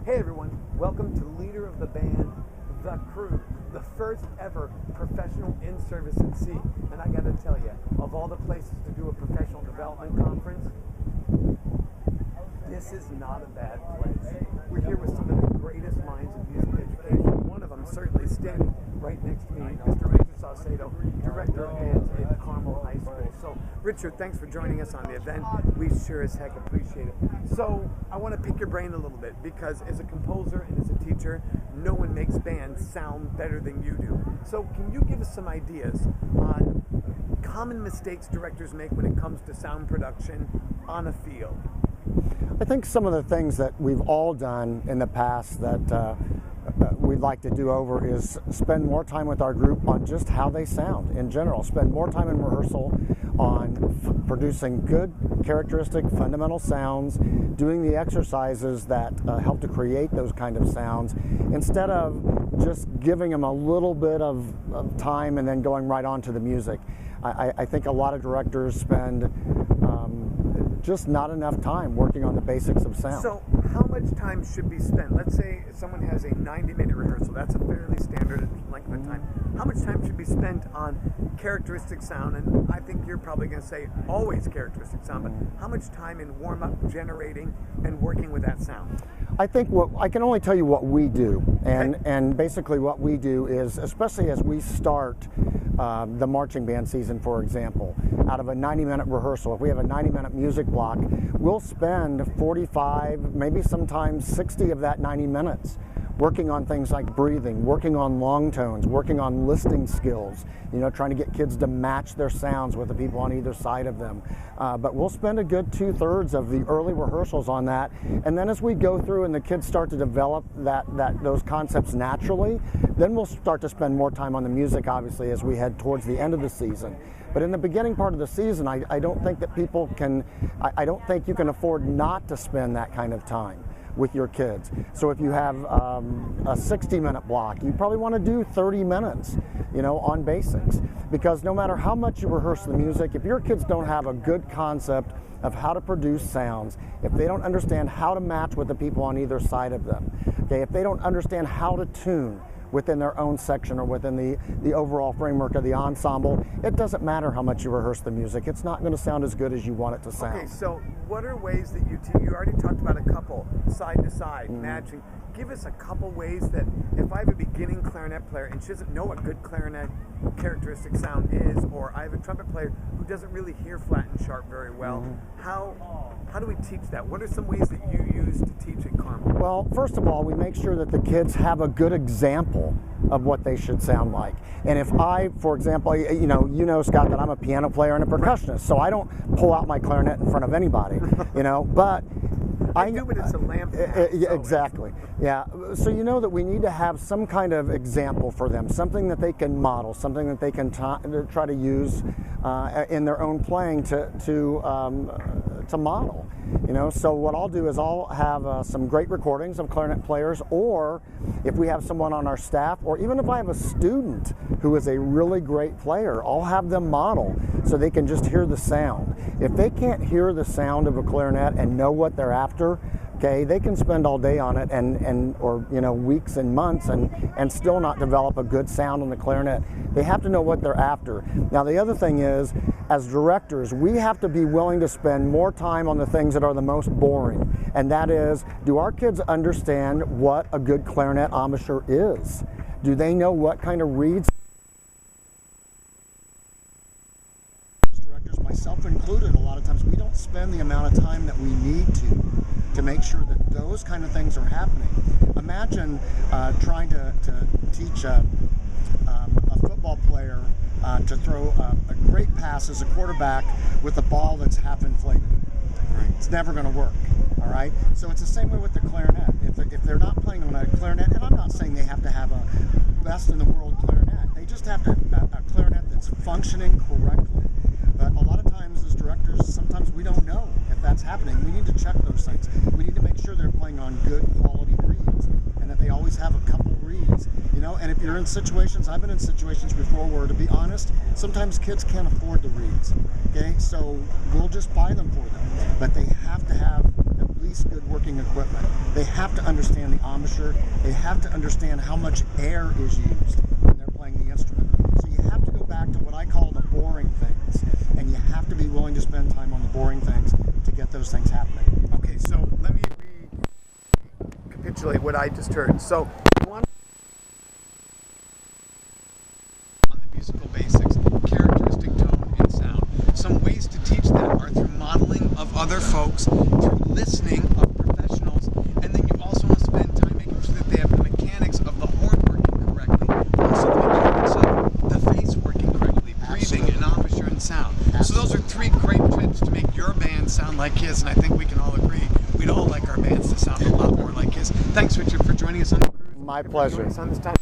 Hey everyone, welcome to Leader of the Band, The Crew, the first ever professional in-service at sea. And I gotta tell you, of all the places to do a professional development conference, this is not a bad place. We're here with some of the greatest minds in music education. One of them certainly standing right next to me, Mr. Richard Saucedo, Director of Bands at Carmel High School. So, Richard, thanks for joining us on the event. We sure as heck appreciate it. So, I want to pick your brain a little bit because as a composer and as a teacher, no one makes bands sound better than you do. So, can you give us some ideas on common mistakes directors make when it comes to sound production on a field? I think some of the things that we've all done in the past that we'd like to do over is spend more time with our group on just how they sound in general. Spend more time in rehearsal on producing good, characteristic, fundamental sounds, doing the exercises that help to create those kind of sounds, instead of just giving them a little bit of time and then going right on to the music. I think a lot of directors spend just not enough time working on the basics of sound. So how much time should be spent? Let's say someone has a 90-minute rehearsal. That's a fairly standard length of time. How much time should be spent on characteristic sound? And I think you're probably going to say always characteristic sound, but how much time in warm-up, generating, and working with that sound? I think I can only tell you what we do, and basically what we do is, especially as we start the marching band season, for example, out of a 90-minute rehearsal, if we have a 90-minute music block, we'll spend 45, maybe sometimes 60 of that 90 minutes working on things like breathing, working on long tones, working on listening skills, trying to get kids to match their sounds with the people on either side of them. But we'll spend a good 2/3 of the early rehearsals on that. And then as we go through and the kids start to develop those concepts naturally, then we'll start to spend more time on the music, obviously, as we head towards the end of the season. But in the beginning part of the season, I don't think that people can, I don't think you can afford not to spend that kind of time with your kids. So if you have a 60-minute block, you probably want to do 30 minutes, on basics. Because no matter how much you rehearse the music, if your kids don't have a good concept of how to produce sounds, if they don't understand how to match with the people on either side of them, if they don't understand how to tune within their own section or within the overall framework of the ensemble, it doesn't matter how much you rehearse the music. It's not going to sound as good as you want it to sound. Okay, so what are ways that you already talked about a couple, side to side, matching. Give us a couple ways that if I have a beginning clarinet player and she doesn't know what good clarinet characteristic sound is, or I have a trumpet player who doesn't really hear flat and sharp very well, how do we teach that? What are some ways that you use to teach at Carmel? Well, first of all, we make sure that the kids have a good example of what they should sound like. And if I, for example, Scott, that I'm a piano player and a percussionist, so I don't pull out my clarinet in front of anybody, but I do, but it's a lamp. Exactly. Yeah. So that we need to have some kind of example for them, something that they can model, something that they can try to use in their own playing to model. So what I'll do is I'll have some great recordings of clarinet players, or if we have someone on our staff, or even if I have a student who is a really great player, I'll have them model so they can just hear the sound. If they can't hear the sound of a clarinet and know what they're after, they can spend all day on it or weeks and months and still not develop a good sound on the clarinet. They have to know what they're after. Now the other thing is, as directors, we have to be willing to spend more time on the things that are the most boring. And that is, do our kids understand what a good clarinet embouchure is? Do they know what kind of reeds? Directors, myself included, a lot of times we don't spend the amount of time that we need to make sure that those kind of things are happening. Imagine trying to teach a football player to throw a great pass as a quarterback with a ball that's half inflated. It's never going to work. All right. So it's the same way with the clarinet. If they're not playing on a clarinet, and I'm not saying they have to have a best in the world clarinet, they just have to have a clarinet that's functioning correctly. But a lot of times as directors, sometimes we don't know if that's happening. We need to check those things. We need to make sure they're playing on good quality reeds and that they always have a couple reeds. And if you're in situations, I've been in situations before where, to be honest, sometimes kids can't afford the reeds. So we'll just buy them for them. But they have to have at least piece good working equipment. They have to understand the embouchure. They have to understand how much air is used when they're playing the instrument. So you have to go back to what I call the boring things, and you have to be willing to spend time on the boring things to get those things happening. Okay, so let me recapitulate what I just heard. So one on the musical basics, characteristic tone and sound. Some ways to teach that are through modeling of other folks, through listening of professionals, and then you also want to spend time making sure that they have the mechanics of the horn working correctly, also the mechanics of the face working correctly, breathing and embouchure and sound. So those are three great tips to make your band sound like his, and I think we can all agree we'd all like our bands to sound a lot more like his. Thanks, Richard, for joining us on the cruise. My pleasure. On this time.